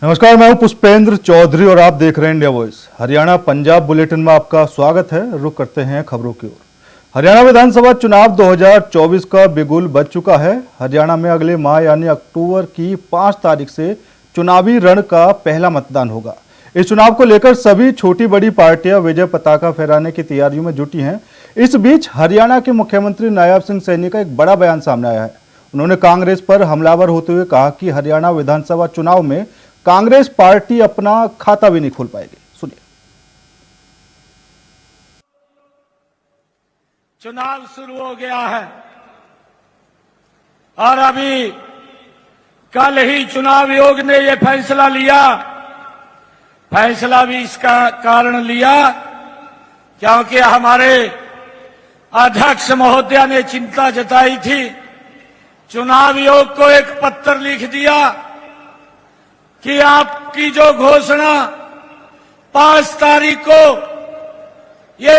नमस्कार, मैं हूं पुष्पेंद्र चौधरी और आप देख रहे हैं India voice. Haryana Punjab bulletin में आपका स्वागत है। रुक करते हैं खबरों की ओर। हरियाणा विधानसभा चुनाव 2024 का बिगुल बज चुका है। हरियाणा में अगले माह यानी अक्टूबर की 5 तारीख से चुनावी रण का पहला मतदान होगा। इस चुनाव को लेकर सभी छोटी बड़ी पार्टियां विजय पताका फहराने की तैयारियों में जुटी हैं। इस बीच हरियाणा के मुख्यमंत्री नायब सिंह सैनी का एक बड़ा बयान सामने आया है। उन्होंने कांग्रेस पर हमलावर होते हुए कहा कि हरियाणा विधानसभा चुनाव में कांग्रेस पार्टी अपना खाता भी नहीं खोल पाएगी। सुनिए। चुनाव शुरू हो गया है और अभी कल ही चुनाव आयोग ने यह फैसला भी इसका कारण लिया क्योंकि हमारे अध्यक्ष महोदया ने चिंता जताई थी। चुनाव आयोग को एक पत्र लिख दिया कि आपकी जो घोषणा 5 तारीख को, ये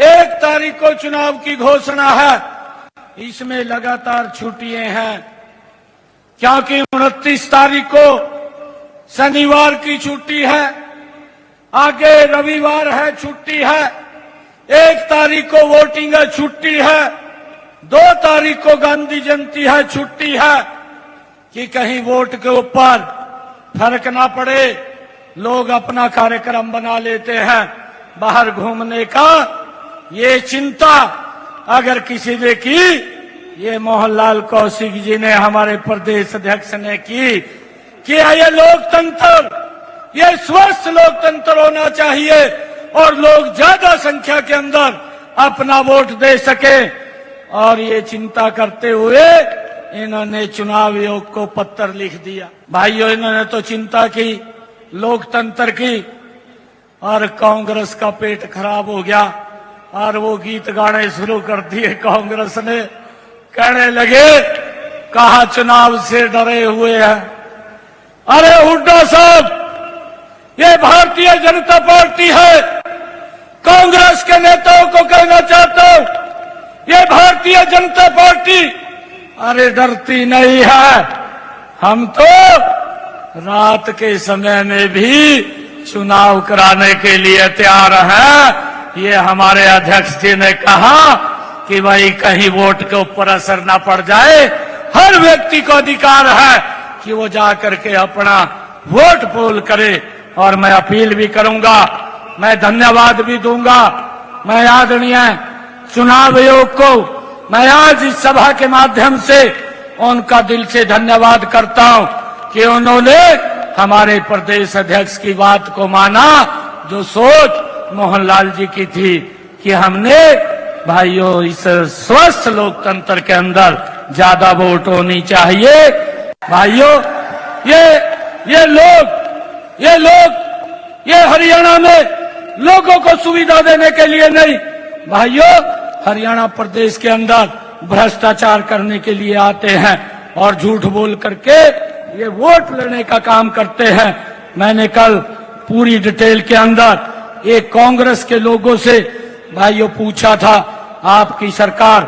एक तारीख को चुनाव की घोषणा है, इसमें लगातार छुट्टियां हैं क्योंकि 29 तारीख को शनिवार की छुट्टी है, आगे रविवार है छुट्टी है, 1 तारीख को वोटिंग है छुट्टी है, 2 तारीख को गांधी जयंती है छुट्टी है कि कहीं वोट के ऊपर फर्क ना पड़े। लोग अपना कार्यक्रम बना लेते हैं बाहर घूमने का। ये चिंता अगर किसी ने की, ये मोहनलाल कौशिक जी ने, हमारे प्रदेश अध्यक्ष ने की कि ये लोकतंत्र, ये स्वस्थ लोकतंत्र होना चाहिए और लोग ज्यादा संख्या के अंदर अपना वोट दे सके। और ये चिंता करते हुए इन्होंने चुनाव आयोग को पत्र लिख दिया। भाइयों, इन्होंने तो चिंता की लोकतंत्र की और कांग्रेस का पेट खराब हो गया और वो गीत गाने शुरू कर दिए कांग्रेस ने। कहने लगे कहा चुनाव से डरे हुए हैं। अरे हुड्डा साहब, ये भारतीय जनता पार्टी है। कांग्रेस के नेताओं को कहना चाहता हूं, ये भारतीय जनता पार्टी अरे डरती नहीं है। हम तो रात के समय में भी चुनाव कराने के लिए तैयार हैं। ये हमारे अध्यक्ष जी ने कहा कि भाई कहीं वोट के ऊपर असर ना पड़ जाए। हर व्यक्ति को अधिकार है कि वो जाकर के अपना वोट पोल करे। और मैं अपील भी करूंगा, मैं धन्यवाद भी दूंगा। मैं आदरणीय चुनाव आयोग को मैं आज इस सभा के माध्यम से उनका दिल से धन्यवाद करता हूं कि उन्होंने हमारे प्रदेश अध्यक्ष की बात को माना, जो सोच मोहनलाल जी की थी कि हमने भाइयों इस स्वस्थ लोकतंत्र के अंदर ज्यादा वोट होनी चाहिए। भाइयों, ये हरियाणा में लोगों को सुविधा देने के लिए नहीं, भाइयों हरियाणा प्रदेश के अंदर भ्रष्टाचार करने के लिए आते हैं और झूठ बोल करके ये वोट लेने का काम करते हैं। मैंने कल पूरी डिटेल के अंदर एक कांग्रेस के लोगों से भाइयों पूछा था, आपकी सरकार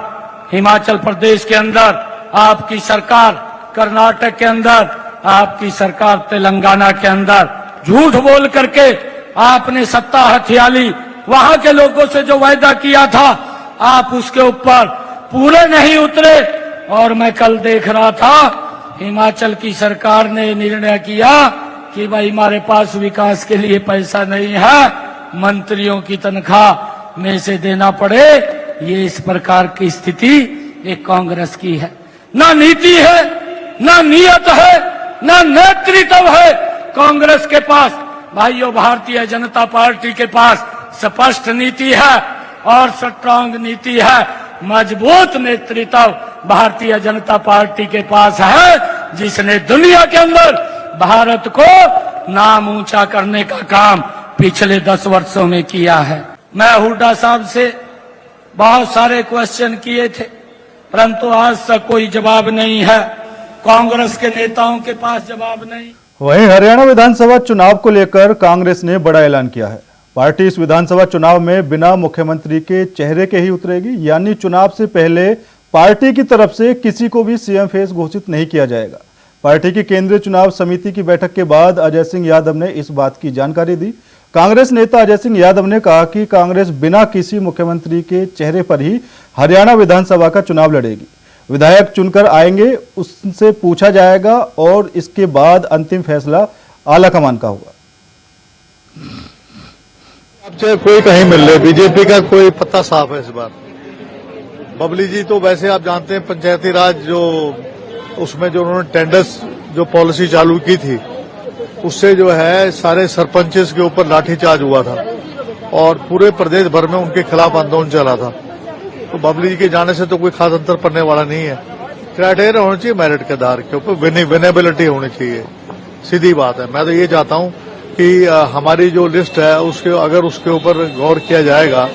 हिमाचल प्रदेश के अंदर, आपकी सरकार कर्नाटक के अंदर, आपकी सरकार तेलंगाना के अंदर झूठ बोल करके आपने सत्ता हथियाली। वहां के लोगों से जो वायदा किया था आप उसके ऊपर पूरे नहीं उतरे। और मैं कल देख रहा था हिमाचल की सरकार ने निर्णय किया कि भाई हमारे पास विकास के लिए पैसा नहीं है, मंत्रियों की तनख्वाह में से देना पड़े। ये इस प्रकार की स्थिति एक कांग्रेस की है। ना नीति है, ना नियत है, ना नेतृत्व है कांग्रेस के पास। भाइयों, भारतीय जनता पार्टी के पास स्पष्ट नीति है और स्ट्रांग नीति है। मजबूत नेतृत्व भारतीय जनता पार्टी के पास है, जिसने दुनिया के अंदर भारत को नाम ऊंचा करने का काम पिछले 10 वर्षों में किया है। मैं हुड्डा साहब से बहुत सारे क्वेश्चन किए थे, परंतु आज तक कोई जवाब नहीं है। कांग्रेस के नेताओं के पास जवाब नहीं। वहीं हरियाणा विधानसभा चुनाव को लेकर कांग्रेस ने बड़ा ऐलान किया है। पार्टी इस विधानसभा चुनाव में बिना मुख्यमंत्री के चेहरे के ही उतरेगी, यानी चुनाव से पहले पार्टी की तरफ से किसी को भी सीएम फेस घोषित नहीं किया जाएगा। पार्टी की केंद्रीय चुनाव समिति की बैठक के बाद अजय सिंह यादव ने इस बात की जानकारी दी। कांग्रेस नेता अजय सिंह यादव ने कहा कि कांग्रेस बिना किसी मुख्यमंत्री के चेहरे पर ही हरियाणा विधानसभा का चुनाव लड़ेगी। विधायक चुनकर आएंगे, उससे पूछा जाएगा और इसके बाद अंतिम फैसला आला कमान का होगा। अब चाहे कोई कहीं मिल ले, बीजेपी का कोई पत्ता साफ है इस बार। बबली जी तो वैसे आप जानते हैं पंचायती राज जो उसमें जो उन्होंने टेंडर्स जो पॉलिसी चालू की थी उससे जो है सारे सरपंचेस के ऊपर लाठीचार्ज हुआ था और पूरे प्रदेश भर में उनके खिलाफ आंदोलन चला था। तो बबली जी के जाने से तो कोई खास अंतर पड़ने वाला नहीं है। क्राइटेरिया होना चाहिए मेरिट के आधार के ऊपर, विनेबिलिटी होनी चाहिए, सीधी बात है। मैं तो ये चाहता हूं कि हमारी जो लिस्ट है उसके अगर उसके ऊपर गौर किया जाएगा,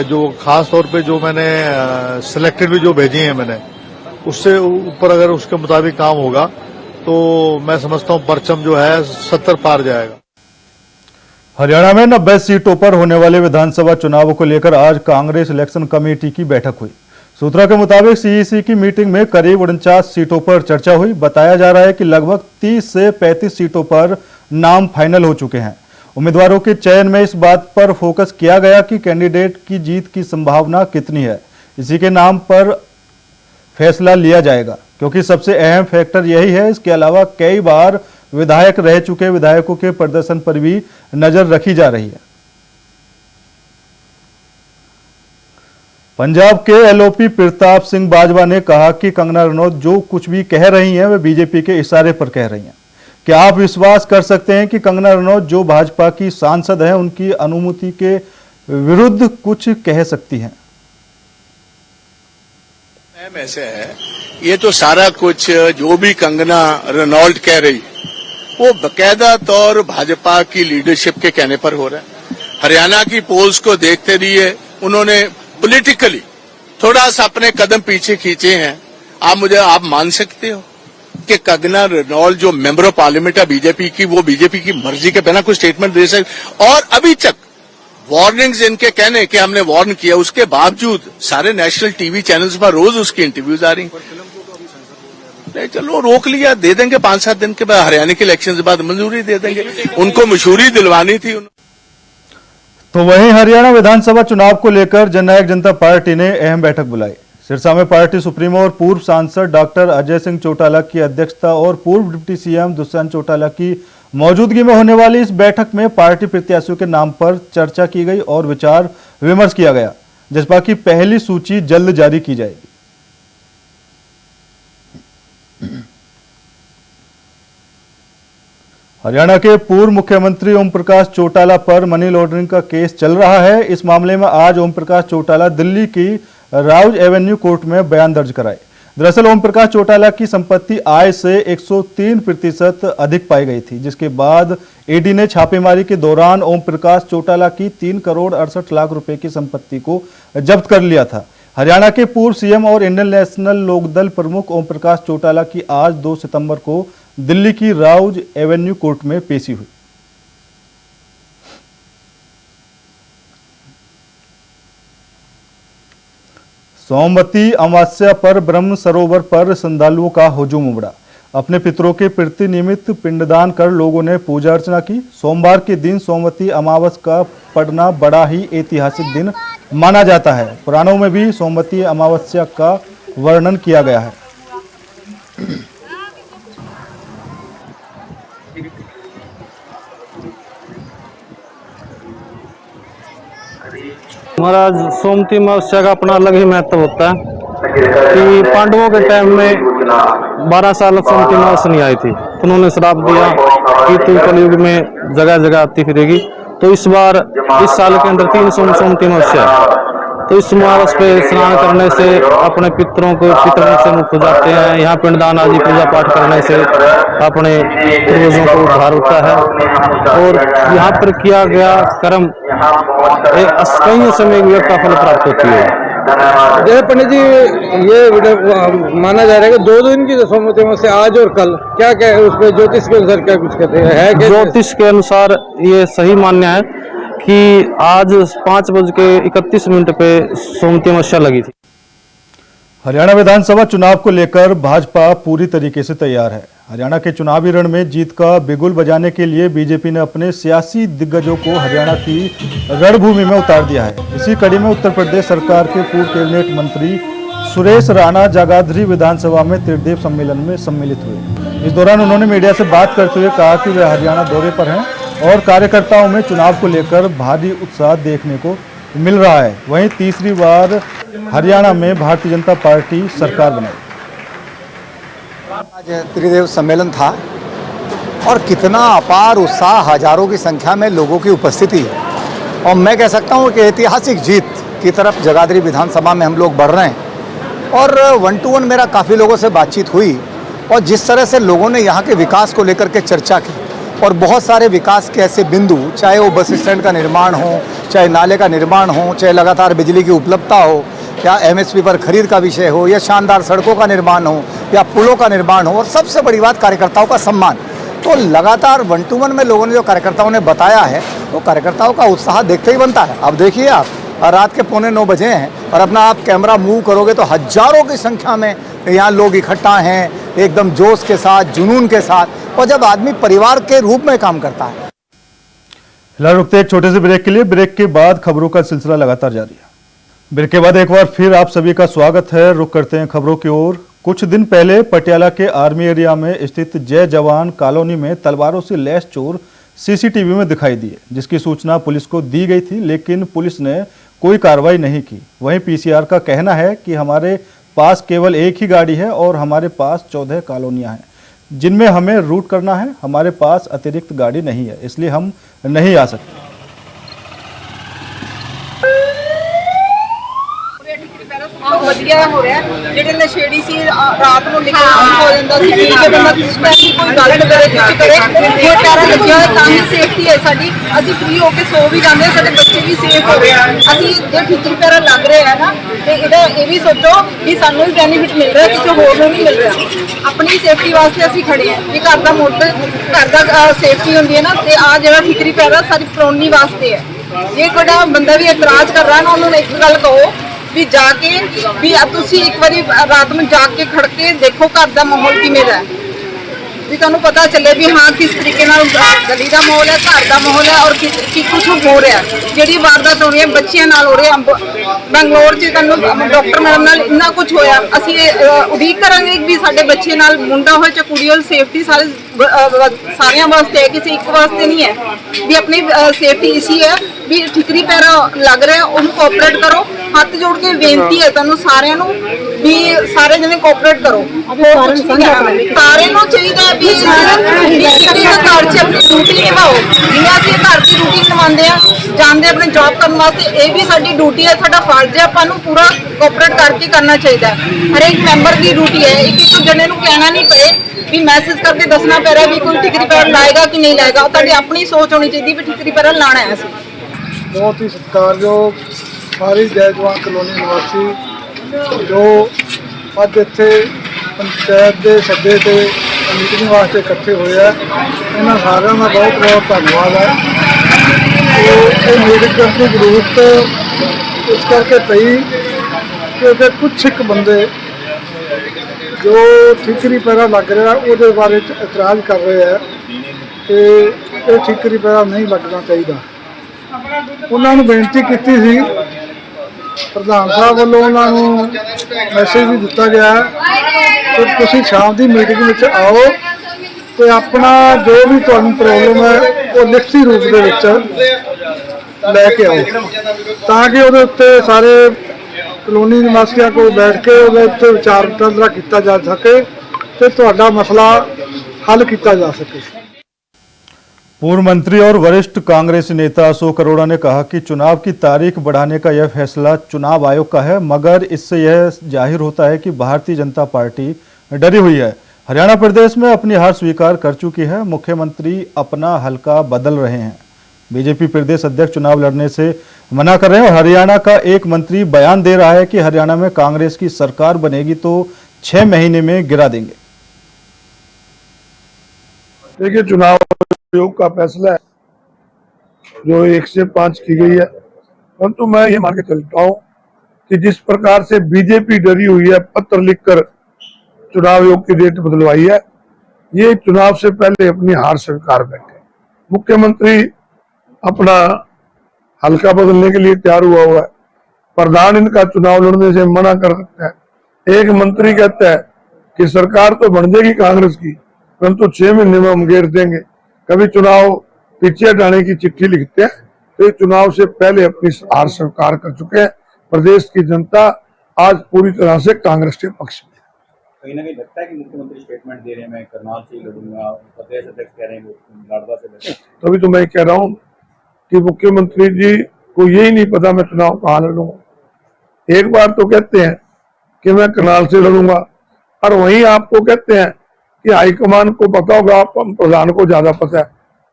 जो खास तौर पे जो मैंने सिलेक्टेड भी जो भेजी है मैंने, उससे ऊपर अगर उसके मुताबिक काम होगा तो मैं समझता हूं परचम जो है 70 पार जाएगा। हरियाणा में 90 सीटों पर होने वाले विधानसभा चुनावों को लेकर आज कांग्रेस इलेक्शन कमेटी की बैठक हुई। सूत्रों के मुताबिक सीईसी की मीटिंग में करीब 49 सीटों पर चर्चा हुई। बताया जा रहा है कि लगभग 30 से 35 सीटों पर नाम फाइनल हो चुके हैं। उम्मीदवारों के चयन में इस बात पर फोकस किया गया कि कैंडिडेट की जीत की संभावना कितनी है, इसी के नाम पर फैसला लिया जाएगा, क्योंकि सबसे अहम फैक्टर यही है। इसके अलावा कई बार विधायक रह चुके विधायकों के प्रदर्शन पर भी नजर रखी जा रही है। पंजाब के एलओपी प्रताप सिंह बाजवा ने कहा कि कंगना रनौत जो कुछ भी कह रही हैं वे बीजेपी के इशारे पर कह रही हैं। क्या आप विश्वास कर सकते हैं कि कंगना रनौत जो भाजपा की सांसद हैं उनकी अनुमति के विरुद्ध कुछ कह सकती हैं? ऐसे है, ये तो सारा कुछ जो भी कंगना रनौत कह रही वो बकायदा तौर भाजपा की लीडरशिप के कहने पर हो रहा है। हरियाणा की पोल्स को देखते रहिए, उन्होंने पॉलिटिकली थोड़ा सा अपने कदम पीछे खींचे हैं। आप मान सकते हो कि कंगना रनौत जो मेंबर ऑफ पार्लियामेंट है बीजेपी की, वो बीजेपी की मर्जी के बिना कोई स्टेटमेंट दे सकते? और अभी तक वार्निंग्स इनके कहने कि हमने वार्न किया, उसके बावजूद सारे नेशनल टीवी चैनल्स पर रोज उसकी इंटरव्यूज आ रही। नहीं, चलो रोक लिया, दे देंगे 5-7 दिन के बाद, हरियाणा के इलेक्शन के बाद मंजूरी दे देंगे। उनको मशहूरी दिलवानी थी। तो वहीं हरियाणा विधानसभा चुनाव को लेकर जननायक जनता पार्टी ने अहम बैठक बुलाई। सिरसा में पार्टी सुप्रीमो और पूर्व सांसद डॉक्टर अजय सिंह चौटाला की अध्यक्षता और पूर्व डिप्टी सीएम दुष्यंत चौटाला की मौजूदगी में होने वाली इस बैठक में पार्टी प्रत्याशियों के नाम पर चर्चा की गई और विचार विमर्श किया गया। जसपा की पहली सूची जल्द जारी की जाएगी। हरियाणा के पूर्व मुख्यमंत्री ओम प्रकाश चौटाला पर मनी लॉन्ड्रिंग का केस चल रहा है। इस मामले में आज ओम प्रकाश चौटाला दिल्ली की राउज एवेन्यू कोर्ट में बयान दर्ज कराए। दरअसल ओम प्रकाश चौटाला की संपत्ति आय से 103% अधिक पाई गई थी, जिसके बाद ईडी ने छापेमारी के दौरान ओम प्रकाश चौटाला की 3 करोड़ 68 लाख रुपए की संपत्ति को जब्त कर लिया था। हरियाणा के पूर्व सीएम और इंडियन नेशनल लोकदल प्रमुख ओम प्रकाश चौटाला की आज 2 सितंबर को दिल्ली की राउज एवेन्यू कोर्ट में पेशी हुई। सोमवती अमावस्या पर ब्रह्म सरोवर पर श्रद्धालुओं का हुजूम उमड़ा। अपने पितरों के प्रति निमित्त पिंडदान कर लोगों ने पूजा अर्चना की। सोमवार के दिन सोमवती अमावस्या का पड़ना बड़ा ही ऐतिहासिक दिन माना जाता है। पुराणों में भी सोमवती अमावस्या का वर्णन किया गया है। महाराज सोमवती अमावस्या का अपना अलग ही महत्व होता है कि पांडवों के टाइम में 12 साल सोमवती अमावस्या नहीं आई थी, तो उन्होंने श्राप दिया कि तू कलयुग में जगह जगह आती फिरेगी। तो इस बार इस साल के अंदर 3 सोमवती अमावस्या है। तो इस अमावस्या पे स्नान करने से अपने पितरों को पितरों से मुक्त हो जाते हैं। यहाँ पिंडदान आदि पूजा पाठ करने से अपने पूर्वजों को उद्धार होता है और यहाँ पर किया गया कर्म कई समय का फल प्राप्त होती है। जैसे पंडित जी ये माना जा रहा है कि 2 दिन की सोमवती अमावस्या आज और कल, क्या क्या है उसमें ज्योतिष के अनुसार क्या कुछ कहते हैं? ज्योतिष के अनुसार ये सही मान्य है कि आज 5:31 पे सोमवती अमावस्या लगी थी। हरियाणा विधानसभा चुनाव को लेकर भाजपा पूरी तरीके से तैयार है। हरियाणा के चुनावी रण में जीत का बिगुल बजाने के लिए बीजेपी ने अपने सियासी दिग्गजों को हरियाणा की रणभूमि में उतार दिया है। इसी कड़ी में उत्तर प्रदेश सरकार के पूर्व कैबिनेट मंत्री सुरेश राणा जगाधरी विधानसभा में त्रिदेव सम्मेलन में सम्मिलित हुए। इस दौरान उन्होंने मीडिया से बात करते हुए कहा कि वे हरियाणा दौरे पर हैं और कार्यकर्ताओं में चुनाव को लेकर भारी उत्साह देखने को मिल रहा है। वहीं तीसरी बार हरियाणा में भारतीय जनता पार्टी सरकार बनाई। आज त्रिदेव सम्मेलन था और कितना अपार उत्साह, हजारों की संख्या में लोगों की उपस्थिति, और मैं कह सकता हूँ कि ऐतिहासिक जीत की तरफ जगाधरी विधानसभा में हम लोग बढ़ रहे हैं। और 1 to 1 मेरा काफ़ी लोगों से बातचीत हुई और जिस तरह से लोगों ने यहाँ के विकास को लेकर के चर्चा की और बहुत सारे विकास के ऐसे बिंदु, चाहे वो बस स्टैंड का निर्माण हो, चाहे नाले का निर्माण हो, चाहे लगातार बिजली की उपलब्धता हो, या MSP पर खरीद का विषय हो, या शानदार सड़कों का निर्माण हो, या पुलों का निर्माण हो, और सबसे बड़ी बात कार्यकर्ताओं का सम्मान। तो लगातार 1 to 1 में लोगों ने जो कार्यकर्ताओं ने बताया है, तो कार्यकर्ताओं का उत्साह देखते ही बनता है। अब देखिए आप, रात के 8:45 बजे हैं और अपना आप कैमरा मूव करोगे तो हजारों की संख्या में यहाँ लोग इकट्ठा हैं, एकदम जोश के साथ, जुनून के साथ, और जब आदमी परिवार के रूप में काम करता है। फिलहाल रुकते एक छोटे से ब्रेक के लिए। ब्रेक के बाद खबरों का सिलसिला लगातार जारी है। ब्रेक के बाद एक बार फिर आप सभी का स्वागत है। रुक करते हैं खबरों की ओर। कुछ दिन पहले पटियाला के आर्मी एरिया में स्थित जय जवान कॉलोनी में तलवारों से लैस चोर CCTV में दिखाई दिए, जिसकी सूचना पुलिस को दी गई थी, लेकिन पुलिस ने कोई कार्रवाई नहीं की। वहीं PCR का कहना है कि हमारे पास केवल एक ही गाड़ी है और हमारे पास 14 कॉलोनियां हैं जिनमें हमें रूट करना है। हमारे पास अतिरिक्त गाड़ी नहीं है, इसलिए हम नहीं आ सकते। ਵਧੀਆ ਹੋ ਰਿਹਾ ਜਿਹੜੇ ਨਸ਼ੇੜੀ ਸੀ ਰਾਤ ਨੂੰ ਨਿਕਲਣਾ ਹੋ ਜਾਂਦਾ ਸੀ ਕਿ ਬੰਦਾ ਸਪੈਸ਼ਲੀ ਕੋਈ ਗਲਤ ਕਰੇ ਕੁਝ ਕਰੇ ਇਹ ਪੈਰਾ ਲੱਗਿਆ ਹੋਇਆ ਤਾਂ ਹੀ ਸੇਫਟੀ ਹੈ ਸਾਡੀ। ਅਸੀਂ ਫ੍ਰੀ ਹੋ ਕੇ ਸੋ ਵੀ ਜਾਂਦੇ, ਸਾਡੇ ਬੱਚੇ ਵੀ ਸੇਫ ਹੋ ਰਹੇ ਆ। ਅਸੀਂ ਜੇ ਠੀਕਰੀ ਪੈਰਾ ਲੱਗ ਰਿਹਾ ਹੈ ਨਾ ਤੇ ਇਹਦਾ ਇਹ ਵੀ ਸੋਚੋ ਵੀ ਸਾਨੂੰ ਵੀ ਬੈਨੀਫਿਟ ਮਿਲ ਰਿਹਾ, ਕਿਸੇ ਹੋਰ ਨੂੰ ਨਹੀਂ ਮਿਲ ਰਿਹਾ। ਆਪਣੀ ਸੇਫਟੀ ਵਾਸਤੇ ਅਸੀਂ ਖੜੇ ਆ। ਇਹ ਘਰ ਦਾ ਮੋਟਰ, ਘਰ ਦਾ ਸੇਫਟੀ ਹੁੰਦੀ ਹੈ ਨਾ, ਤੇ ਆ ਜਿਹੜਾ ਠੀਕਰੀ ਪੈਰਾ ਸਾਡੀ ਕਲੋਨੀ ਵਾਸਤੇ ਹੈ। ਜੇ ਕੋਈ ਬੰਦਾ ਵੀ ਇਤਰਾਜ਼ ਕਰ ਰਿਹਾ ਨਾ, ਉਹਨੂੰ ਇੱਕ ਗੱਲ ਕਹੋ ਵੀ ਜਾ ਕੇ ਵੀ ਤੁਸੀਂ ਇੱਕ ਵਾਰੀ ਰਾਤ ਨੂੰ ਜਾ ਕੇ ਖੜ ਕੇ ਦੇਖੋ ਘਰ ਦਾ ਮਾਹੌਲ ਕਿਵੇਂ ਦਾ ਹੈ, ਵੀ ਤੁਹਾਨੂੰ ਪਤਾ ਚੱਲੇ ਵੀ ਹਾਂ ਕਿਸ ਤਰੀਕੇ ਨਾਲ ਗਲੀ ਦਾ ਮਾਹੌਲ ਹੈ, ਘਰ ਦਾ ਮਾਹੌਲ ਹੈ, ਔਰ ਕੀ ਕੁਝ ਹੋ ਰਿਹਾ। ਜਿਹੜੀ ਵਾਰਦਾਤ ਹੋ ਰਹੀ ਹੈ ਬੱਚਿਆਂ ਨਾਲ ਹੋ ਰਹੀ ਹੈ। ਬੰਗਲੌਰ 'ਚ ਤੁਹਾਨੂੰ ਡਾਕਟਰ ਮੈਡਮ ਨਾਲ ਇੰਨਾ ਕੁਝ ਹੋਇਆ। ਅਸੀਂ ਉਡੀਕ ਕਰਾਂਗੇ ਵੀ ਸਾਡੇ ਬੱਚੇ ਨਾਲ ਮੁੰਡਾ ਹੋਏ ਜਾਂ ਕੁੜੀ ਹੋਏ, ਸੇਫਟੀ ਸਾਰਿਆਂ ਵਾਸਤੇ ਹੈ, ਕਿਸੇ ਇੱਕ ਵਾਸਤੇ ਨਹੀਂ ਹੈ। ਵੀ ਆਪਣੀ ਸੇਫਟੀ ਇਸੀ ਹੈ ਵੀ ਠੀਕਰੀ ਪੈਰਾ ਲੱਗ ਰਿਹਾ, ਉਹਨੂੰ ਕੋਆਪਰੇਟ ਕਰੋ। ਹੱਥ ਜੋੜ ਕੇ ਬੇਨਤੀ ਹੈ ਤੁਹਾਨੂੰ ਸਾਰਿਆਂ ਨੂੰ ਵੀ ਸਾਰੇ ਜਣੇ ਕੋਆਪਰੇਟ ਕਰੋ। ਸਾਰਿਆਂ ਨੂੰ ਚਾਹੀਦਾ ਵੀ ਕਿਸੇ ਦਾ ਘਰ 'ਚ ਆਪਣੀ ਡਿਊਟੀ ਨਿਭਾਓ। ਜਿਵੇਂ ਅਸੀਂ ਘਰ ਦੀ ਡਿਊਟੀ ਨਿਭਾਉਂਦੇ ਆ, ਜਾਂਦੇ ਆਪਣੇ ਜੌਬ ਕਰਨ ਵਾਸਤੇ, ਇਹ ਵੀ ਸਾਡੀ ਡਿਊਟੀ ਹੈ, ਸਾਡਾ ਫਰਜ਼ ਹੈ। ਆਪਾਂ ਨੂੰ ਪੂਰਾ ਕੋਆਪਰੇਟ ਕਰਕੇ ਕਰਨਾ ਚਾਹੀਦਾ। ਹਰੇਕ ਮੈਂਬਰ ਦੀ ਡਿਊਟੀ ਹੈ। ਇੱਕ ਜਣੇ ਨੂੰ ਕਹਿਣਾ ਨਹੀਂ ਪਏ ਵੀ ਮੈਸੇਜ ਕਰਕੇ ਦੱਸਣਾ ਪੈ ਰਿਹਾ ਵੀ ਕੋਈ ਠੀਕਰੀ ਪੈਰਾ ਲਾਏਗਾ ਕਿ ਨਹੀਂ ਲਾਏਗਾ। ਤੁਹਾਡੀ ਆਪਣੀ ਸੋਚ ਹੋਣੀ ਚਾਹੀਦੀ ਵੀ ਠੀਕਰੀ ਪੈਰਾ ਲਾਣਾ ਹੈ। ਅਸੀਂ बहुत ही सत्कारयोग सारी जय जवान कलोनी निवासी जो अज इत्थे पंचायत के सदे से मीटिंग वास्ते इकट्ठे हुए हैं, इन्होंने सारों का बहुत बहुत धन्यवाद है। तो ये मीटिंग करने की जरूरत इस करके पई क्योंकि कुछ एक बंदे जो ठीकरी पैरा लग रहा है वो बारे इतराज़ कर रहे हैं कि ये ठीकरी पैरा नहीं लगना चाहिए। उन्होंने बेनती की थी, प्रधान साहब वालों उन्होंने मैसेज भी दिता गया कि तुम शाम की मीटिंग में आओ तो अपना जो भी तुहानू प्रॉब्लम है वो लिखती रूप के लैके आओ, ताकि वो उत्ते सारे कलोनी निवासियों को बैठ के वो विचार विमर्श किया जा सके तो तुहाडा मसला हल किया जा सके। पूर्व मंत्री और वरिष्ठ कांग्रेसी नेता अशोक अरोड़ा ने कहा कि चुनाव की तारीख बढ़ाने का यह फैसला चुनाव आयोग का है, मगर इससे यह जाहिर होता है कि भारतीय जनता पार्टी डरी हुई है। हरियाणा प्रदेश में अपनी हार स्वीकार कर चुकी है। मुख्यमंत्री अपना हलका बदल रहे हैं। बीजेपी प्रदेश अध्यक्ष चुनाव लड़ने से मना कर रहे हैं और हरियाणा का एक मंत्री बयान दे रहा है कि हरियाणा में कांग्रेस की सरकार बनेगी तो 6 महीने में गिरा देंगे। देखिए, चुनाव आयोग का फैसला है जो 1 से 5 की गई है, परंतु मैं ये मान के चलता हूँ कि जिस प्रकार से बीजेपी डरी हुई है, पत्र लिखकर चुनाव आयोग की डेट बदलवाई है, ये चुनाव से पहले अपनी हार स्वीकार बैठे। मुख्यमंत्री अपना हल्का बदलने के लिए तैयार हुआ है। प्रधान इनका चुनाव लड़ने से मना कर सकता है। एक मंत्री कहता है कि सरकार तो बन जाएगी कांग्रेस की, परंतु 6 महीने में हम घेर देंगे। कभी चुनाव पीछे हटाने की चिट्ठी लिखते हैं, तो ये चुनाव से पहले अपनी हार स्वीकार कर चुके हैं। प्रदेश की जनता आज पूरी तरह से कांग्रेस के पक्ष में। कहीं ना कहीं लगता है कि मुख्यमंत्री स्टेटमेंट दे रहे हैं, मैं करनाल से ही लड़ूंगा, प्रदेश अध्यक्ष कह रहे हैं वो लाडवा से लड़ेंगे। तभी तो मैं कह रहा हूँ कि मुख्यमंत्री जी को यही नहीं पता मैं चुनाव कहाँ लड़ूंगा। एक बार तो कहते हैं कि मैं करनाल से लड़ूंगा, और वहीं आपको कहते हैं कि हाईकमान को पता होगा, आप प्रधान को ज्यादा पता है।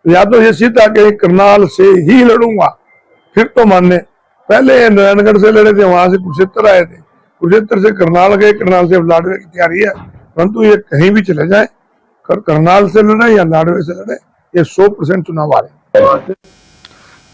तो या तो ये सीधा कि करनाल से ही लड़ूंगा, फिर तो मानने। पहले नारायणगढ़ से लड़े थे, वहां से कुरुक्षेत्र आए थे, कुरुक्षेत्र से करनाल गए, करनाल से अब लाडवे की तैयारी है। परंतु ये कहीं भी चले जाए, करनाल से लड़े या लाडवे से लड़े, ये 100% चुनाव आ रहे।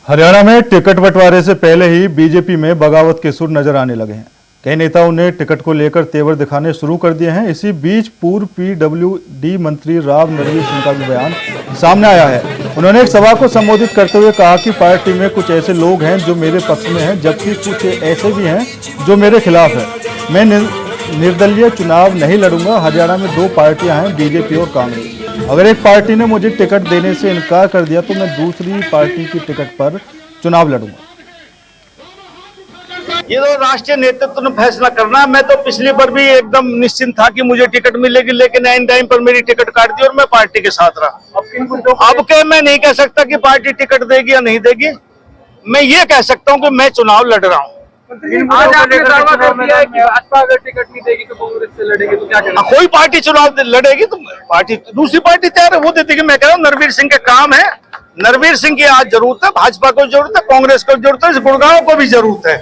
हरियाणा में टिकट बंटवारे से पहले ही बीजेपी में बगावत के सुर नजर आने लगे हैं। कई नेताओं ने टिकट को लेकर तेवर दिखाने शुरू कर दिए हैं। इसी बीच पूर्व पीडब्ल्यूडी मंत्री राव नरवीर सिंह का भी बयान सामने आया है। उन्होंने एक सभा को संबोधित करते हुए कहा कि पार्टी में कुछ ऐसे लोग हैं जो मेरे पक्ष में हैं, जबकि कुछ ऐसे भी हैं जो मेरे खिलाफ है। मैं निर्दलीय चुनाव नहीं लड़ूंगा। हरियाणा में 2 पार्टियां हैं, बीजेपी और कांग्रेस। अगर एक पार्टी ने मुझे टिकट देने से इनकार कर दिया तो मैं दूसरी पार्टी की टिकट पर चुनाव लड़ूंगा। ये तो राष्ट्रीय नेतृत्व ने फैसला करना है। मैं तो पिछली बार भी एकदम निश्चिंत था कि मुझे टिकट मिलेगी, लेकिन एंड टाइम पर मेरी टिकट काट दी और मैं पार्टी के साथ रहा। अब के मैं नहीं कह सकता कि पार्टी टिकट देगी या नहीं देगी। मैं ये कह सकता हूँ कि मैं चुनाव लड़ रहा हूँ। आज आपने दावा कर दिया है कि भाजपा अगर टिकट नहीं देगी तो कांग्रेस से लड़ेगी, तो क्या करेंगे? कोई पार्टी चुनाव लड़ेगी तो पार्टी दूसरी पार्टी तैयार है, वो देती। मैं कह रहा हूँ नरवीर सिंह के काम है, नरवीर सिंह की आज जरूरत है, भाजपा को जरूरत है, कांग्रेस को जरूरत है, इस गुड़गांव को भी जरूरत है।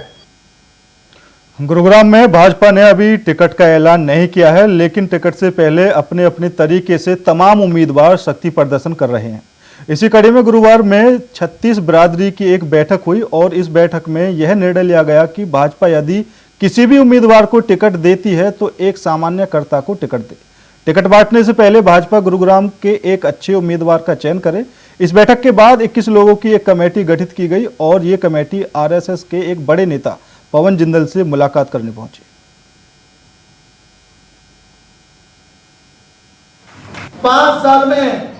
गुरुग्राम में भाजपा ने अभी टिकट का ऐलान नहीं किया है, लेकिन टिकट से पहले अपने अपने तरीके से तमाम उम्मीदवार शक्ति प्रदर्शन कर रहे हैं। इसी कड़ी में गुरुवार में 36 बिरादरी की एक बैठक हुई और इस बैठक में यह निर्णय लिया गया कि भाजपा यदि किसी भी उम्मीदवार को टिकट देती है तो एक सामान्यकर्ता को टिकट दे। टिकट बांटने से पहले भाजपा गुरुग्राम के एक अच्छे उम्मीदवार का चयन करे। इस बैठक के बाद 21 लोगों की एक कमेटी गठित की गई और ये कमेटी आरएसएस के एक बड़े नेता पवन जिंदल से मुलाकात करने पहुंची। 5 साल में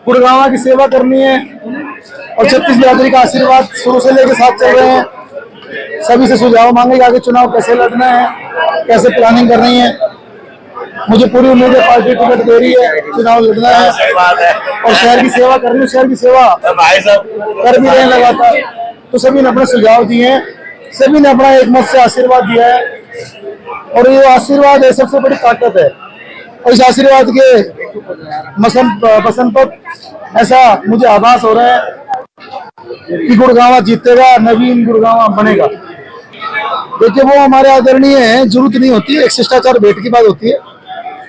गुड़गांव की सेवा करनी है और 36 बिरादरी का आशीर्वाद शुरू से लेकर साथ चल रहे हैं। सभी से सुझाव मांगे आगे चुनाव कैसे लड़ना है, कैसे प्लानिंग करनी है। मुझे पूरी उम्मीद है पार्टी टिकट दे रही है, चुनाव लड़ना है और शहर की सेवा करनी है। शहर की सेवा कर भी रहे हैं लगातार। तो सभी ने अपने सुझाव दिए हैं, सभी ने अपना एक मत से आशीर्वाद दिया है और ये आशीर्वाद है सबसे बड़ी ताकत है। और इस आशीर्वाद के बसंत पर ऐसा मुझे आभास हो रहा है कि गुड़गांव जीतेगा, नवीन गुड़गांव बनेगा। देखिए वो हमारे आदरणीय हैं, जरूरत नहीं होती, एक शिष्टाचार भेंट की बात होती है।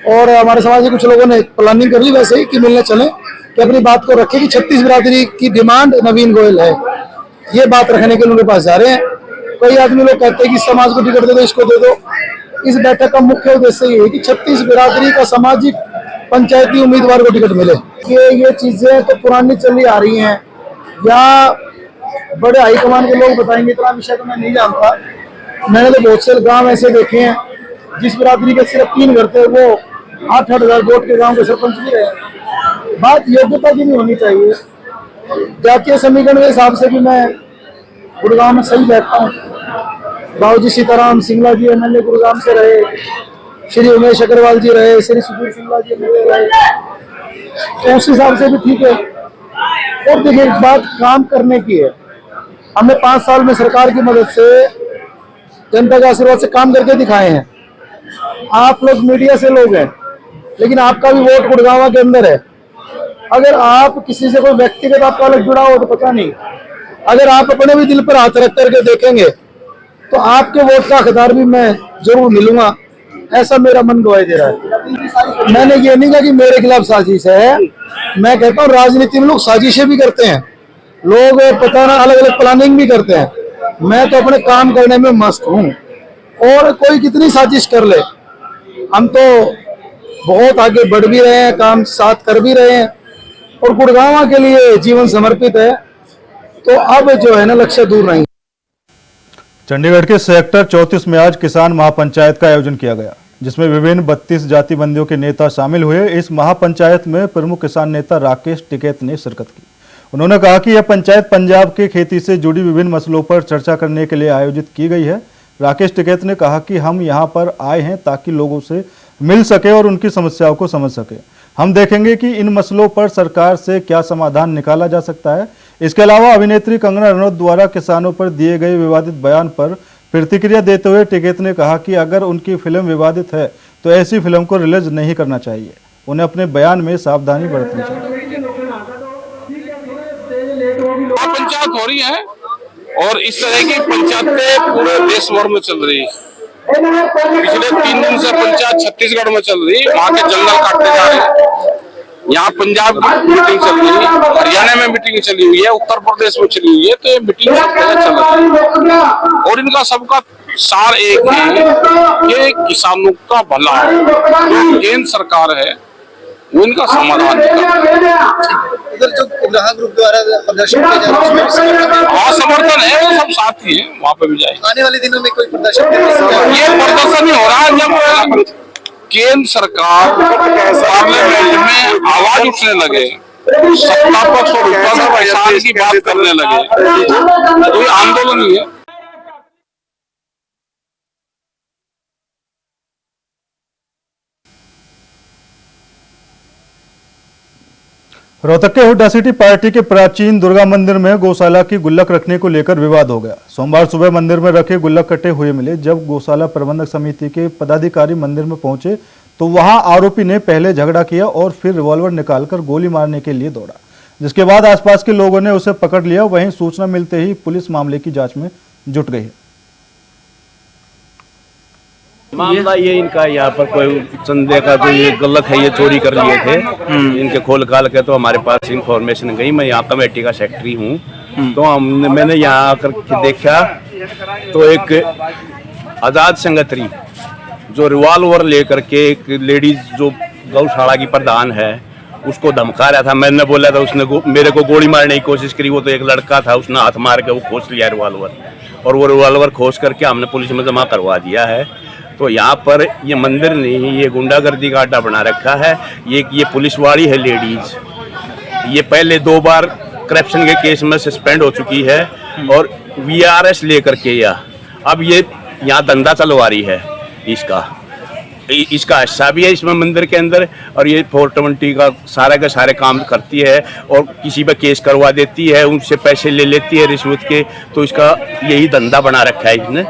और हमारे समाज के कुछ लोगों ने प्लानिंग कर ली वैसे ही कि मिलने चले, कि अपनी बात को रखे कि 36 बिरादरी की डिमांड नवीन गोयल है, ये बात रखने के लिए उनके पास जा रहे हैं। कई आदमी लोग कहते हैं कि समाज को टिकट दे दो, इसको दे दो। इस बैठक का मुख्य उद्देश्य ये है कि 36 बिरादरी का सामाजिक पंचायती उम्मीदवार को टिकट मिले। ये चीजें तो पुरानी चली आ रही हैं, या बड़े हाईकमान के लोग बताएंगे, इतना विषय तो मैं नहीं जानता। मैंने तो बहुत से गांव ऐसे देखे हैं जिस बिरादरी के सिर्फ 3 घर थे, वो 8-8 हजार वोट के गांव के सरपंच भी रहे। बात योग्यता की नहीं होनी चाहिए, जातीय समीकरण के हिसाब से भी मैं गुड़गांव में सही बैठता हूँ। बाबूजी सीताराम सिंगला जी एमएलए गुड़गांव से रहे, श्री उमेश अग्रवाल जी रहे, श्री सुधीर सिंगला जी एमएलए रहे, तो उस हिसाब से भी ठीक है। और देखिए बात काम करने की है। हमने 5 साल में सरकार की मदद से, जनता के आशीर्वाद से काम करके दिखाए हैं। आप लोग मीडिया से लोग हैं, लेकिन आपका भी वोट गुड़गांव के अंदर है। अगर आप किसी से कोई व्यक्तिगत आपका अलग जुड़ा हो तो पता नहीं, अगर आप अपने भी दिल पर हाथ रख करके देखेंगे तो आपके वोट का हकदार भी मैं जरूर मिलूंगा, ऐसा मेरा मन गवाही दे रहा है। मैंने ये नहीं कहा कि मेरे खिलाफ साजिश है, मैं कहता हूँ राजनीति में लोग साजिशें भी करते हैं, लोग पता ना अलग अलग प्लानिंग भी करते हैं। मैं तो अपने काम करने में मस्त हूँ, और कोई कितनी साजिश कर ले, हम तो बहुत आगे बढ़ भी रहे हैं, काम साथ कर भी रहे हैं और गुड़गांव के लिए जीवन समर्पित है। तो अब जो है ना लक्ष्य दूर नहीं। चंडीगढ़ के सेक्टर 34 में आज किसान महापंचायत का आयोजन किया गया, जिसमें विभिन्न 32 जाति बंदियों के नेता शामिल हुए। इस महापंचायत में प्रमुख किसान नेता राकेश टिकैत ने शिरकत की। उन्होंने कहा कि यह पंचायत पंजाब के खेती से जुड़ी विभिन्न मसलों पर चर्चा करने के लिए आयोजित की गई है। राकेश टिकैत ने कहा कि हम यहां पर आए हैं ताकि लोगों से मिल सके और उनकी समस्याओं को समझ सके। हम देखेंगे कि इन मसलों पर सरकार से क्या समाधान निकाला जा सकता है। इसके अलावा अभिनेत्री कंगना रनौत द्वारा किसानों पर दिए गए विवादित बयान पर प्रतिक्रिया देते हुए टिकैत ने कहा कि अगर उनकी फिल्म विवादित है तो ऐसी फिल्म को रिलीज नहीं करना चाहिए। उन्हें अपने बयान में सावधानी बरतनी चाहिए। पंचायत हो रही है और इस तरह की पंचायतें पूरे देश भर में चल रही है। पिछले 3 दिन से पंचायत छत्तीसगढ़ में चल रही है, वहाँ के जंगल काटते जा रहे हैं। यहाँ पंजाब की मीटिंग चल रही है, हरियाणा में मीटिंग चली हुई है, उत्तर प्रदेश में चली हुई है। तो ये मीटिंग सब जगह चल रही है और इनका सबका सार एक है कि किसानों का भला हो। जो केंद्र सरकार है वो इनका समाधान इधर जो कुंडहा ग्रुप द्वारा प्रदर्शन किया जा रहा है उसमें समर्थन है, वो सब साथी है, वहाँ पे भी जाए। आने वाले दिनों में कोई प्रदर्शन ये प्रदर्शन ही हो रहा है जब केंद्र सरकार पार्लियामेंट में आवाज उठने लगे, सत्ता पक्ष और विपक्ष किसान की बात करने लगे, तो ये आंदोलन ही है। रोहतक के हुड्डा सिटी पार्टी के प्राचीन दुर्गा मंदिर में गौशाला की गुल्लक रखने को लेकर विवाद हो गया। सोमवार सुबह मंदिर में रखे गुल्लक कटे हुए मिले। जब गौशाला प्रबंधक समिति के पदाधिकारी मंदिर में पहुंचे तो वहां आरोपी ने पहले झगड़ा किया और फिर रिवॉल्वर निकालकर गोली मारने के लिए दौड़ा, जिसके बाद आसपास के लोगों ने उसे पकड़ लिया। वहीं सूचना मिलते ही पुलिस मामले की जाँच में जुट गई है। मामला ये इनका यहाँ पर कोई संदेह का जो ये गुल्लक है ये चोरी कर लिए थे। इनके खोल काल के तो हमारे पास इंफॉर्मेशन गई। मैं यहाँ कमेटी का सेक्रेटरी हूँ, तो मैंने यहाँ आकर देखा तो एक आजाद संगतरी जो रिवॉल्वर लेकर के एक लेडीज जो गौशाला की प्रधान है उसको धमका रहा था। मैंने बोला था, उसने मेरे को गोली मारने की कोशिश करी। वो तो एक लड़का था, उसने हाथ मार के वो खोस लिया रिवॉल्वर, और वो रिवॉल्वर खोस करके हमने पुलिस में जमा करवा दिया है। तो यहाँ पर ये मंदिर नहीं, ये गुंडागर्दी का अड्डा बना रखा है। ये पुलिस वाली है लेडीज, ये पहले 2 बार करप्शन के केस में सस्पेंड हो चुकी है और VRS लेकर के अब ये यहाँ धंधा चलवा रही है। इसका हिस्सा भी है इसमें मंदिर के अंदर, और ये 420 का सारे काम करती है और किसी पे केस करवा देती है, उनसे पैसे ले लेती है रिश्वत के। तो इसका यही धंधा बना रखा है इसने।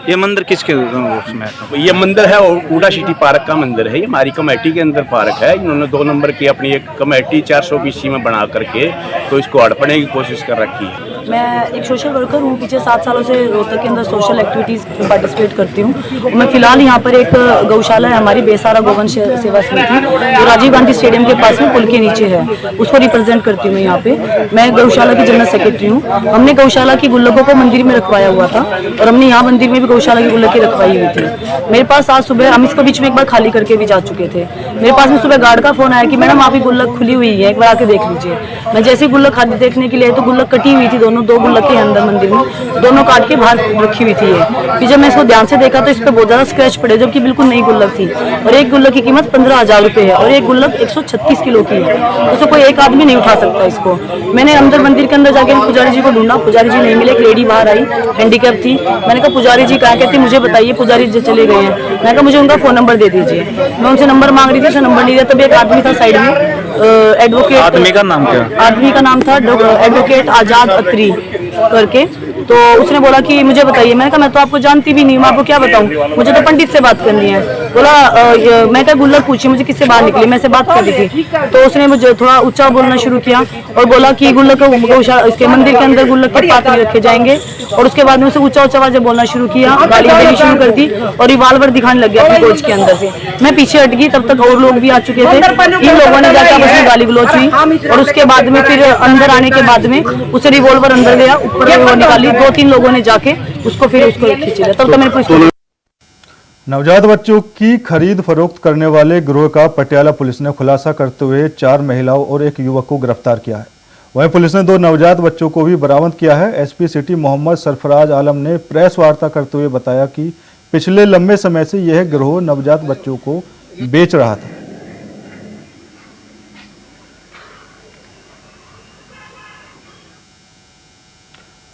ये मंदिर किसके उसमें? ये मंदिर है हुड्डा सिटी पार्क का मंदिर है। ये हमारी कमेटी के अंदर पार्क है। इन्होंने 2 नंबर की अपनी एक कमेटी 420 में बना करके तो इसको हड़पने की कोशिश कर रखी है। मैं एक सोशल वर्कर हूँ। पिछले 7 सालों से रोहतक के अंदर सोशल एक्टिविटीज़ में पार्टिसिपेट करती हूँ। मैं फिलहाल यहाँ पर एक गौशाला है हमारी बेसारा गोवंश सेवा समिति, जो राजीव गांधी स्टेडियम के पास में पुल के नीचे है, उसको रिप्रेजेंट करती हूँ मैं यहाँ पे। मैं गौशाला की जनरल सेक्रेटरी हूँ। हमने गौशाला की गुल्लकों को मंदिर में रखवाया हुआ था और हमने यहाँ मंदिर में भी गौशाला की गुल्लकें रखवाई हुई थी। मेरे पास आज सुबह, हम इसको बीच में एक बार खाली करके भी जा चुके थे। मेरे पास में सुबह गार्ड का फोन आया कि मैडम आपकी गुल्लक खुली हुई है, एक बार आके देख लीजिए। मैं जैसे ही गुल्लक खाली देखने के लिए तो गुल्लक कटी हुई थी, 2 गुल्लकें अंदर मंदिर में, दोनों काट के बाहर रखी हुई थी ये। फिर जब मैं इसको ध्यान से देखा तो इस पर बहुत ज्यादा स्क्रैच पड़े, जबकि बिल्कुल नई गुल्लक थी। और एक गुल्लक की कीमत 15,000 रुपए है और एक गुल्लक 136 किलो की है। उसको कोई एक आदमी नहीं उठा सकता इसको। मैंने अंदर मंदिर के अंदर जाके पुजारी जी को ढूंढा, पुजारी जी नहीं मिले। एक लेडी बाहर आई, हैंडीकैप थी। मैंने कहा पुजारी जी कहाँ? कहती मुझे बताइए। पुजारी जी चले गए हैं। मैंने कहा मुझे उनका फोन नंबर दे दीजिए। मैं उनसे नंबर मांग रही थी, उसने नंबर नहीं दिया। तब एक आदमी था साइड में, एडवोकेट। आदमी का नाम क्या? आदमी का नाम था एडवोकेट आजाद अत्री करके। तो उसने बोला कि मुझे बताइए। मैंने कहा मैं तो आपको जानती भी नहीं, मैं आपको क्या बताऊं, मुझे तो पंडित से बात करनी है। बोला मैं क्या गुल्लक पूछी मुझे किससे बाहर निकली, मैं से बात कर रही थी। तो उसने मुझे थोड़ा ऊंचा बोलना शुरू किया और बोला कि गुल्लक इसके मंदिर के अंदर गुल्लक के पात्र रखे जाएंगे। और उसके बाद में उसे ऊंचा आवाज बोलना शुरू किया, गाली देनी शुरू कर दी और रिवॉल्वर दिखाने लग गया अपनी कोच के अंदर से। मैं पीछे हट गई, तब तक और लोग भी आ चुके थे। इन लोगों ने जाकर आपस में गाली गलौज हुई और उसके बाद में फिर अंदर आने के बाद में उसे रिवॉल्वर अंदर गया, ऊपर निकाली। 2-3 लोगों ने जाके उसको खींच लिया। तब तक मैंने पुलिस। नवजात बच्चों की खरीद फरोख्त करने वाले गिरोह का पटियाला पुलिस ने खुलासा करते हुए 4 महिलाओं और एक युवक को गिरफ्तार किया है। वहीं पुलिस ने 2 नवजात बच्चों को भी बरामद किया है। एसपी सिटी मोहम्मद सरफराज आलम ने प्रेस वार्ता करते हुए बताया कि पिछले लंबे समय से यह गिरोह नवजात बच्चों को बेच रहा था।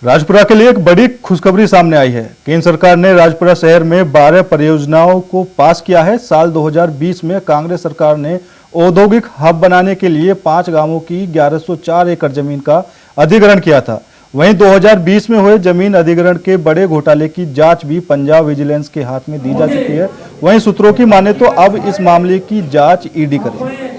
राजपुरा के लिए एक बड़ी खुशखबरी सामने आई है। केंद्र सरकार ने राजपुरा शहर में 12 परियोजनाओं को पास किया है। साल 2020 में कांग्रेस सरकार ने औद्योगिक हब बनाने के लिए 5 गांवों की 1104 एकड़ जमीन का अधिग्रहण किया था। वहीं 2020 में हुए जमीन अधिग्रहण के बड़े घोटाले की जांच भी पंजाब विजिलेंस के हाथ में दी जा चुकी है। वहीं सूत्रों की माने तो अब इस मामले की जांच ईडी करेगी।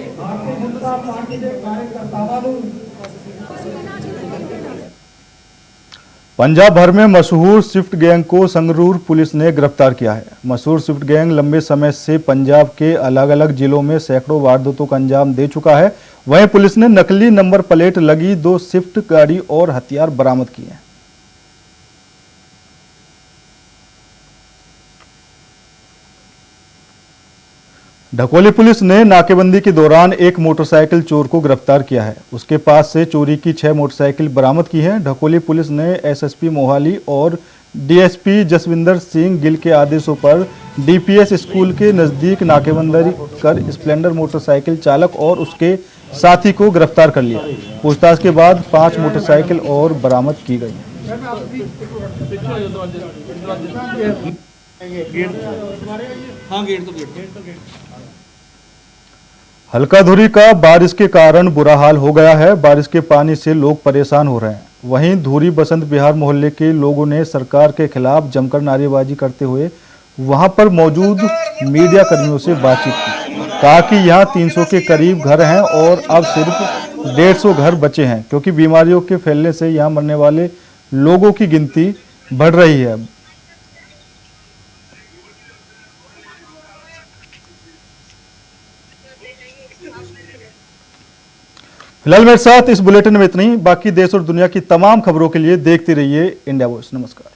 पंजाब भर में मशहूर स्विफ्ट गैंग को संगरूर पुलिस ने गिरफ्तार किया है। मशहूर स्विफ्ट गैंग लंबे समय से पंजाब के अलग अलग जिलों में सैकड़ों वारदातों का अंजाम दे चुका है। वहीं पुलिस ने नकली नंबर प्लेट लगी 2 स्विफ्ट गाड़ी और हथियार बरामद किए हैं। ढकोली पुलिस ने नाकेबंदी के दौरान एक मोटरसाइकिल चोर को गिरफ्तार किया है। उसके पास से चोरी की 6 मोटरसाइकिल बरामद की है। ढकोली पुलिस ने एसएसपी मोहाली और डीएसपी जसविंदर सिंह गिल के आदेशों पर डीपीएस स्कूल के नजदीक नाकेबंदी कर स्प्लेंडर मोटरसाइकिल चालक और उसके साथी को गिरफ्तार कर लिया। पूछताछ के बाद 5 मोटरसाइकिल और बरामद की गई। हल्का धुरी का बारिश के कारण बुरा हाल हो गया है। बारिश के पानी से लोग परेशान हो रहे हैं। वहीं धुरी बसंत विहार मोहल्ले के लोगों ने सरकार के खिलाफ जमकर नारेबाजी करते हुए वहां पर मौजूद मीडिया कर्मियों से बातचीत की। कहा कि यहां 300 के करीब घर हैं और अब सिर्फ 150 घर बचे हैं, क्योंकि बीमारियों के फैलने से यहां मरने वाले लोगों की गिनती बढ़ रही है। फिलहाल मेरे साथ इस बुलेटिन में इतना ही। बाकी देश और दुनिया की तमाम खबरों के लिए देखते रहिए इंडिया वॉइस। नमस्कार।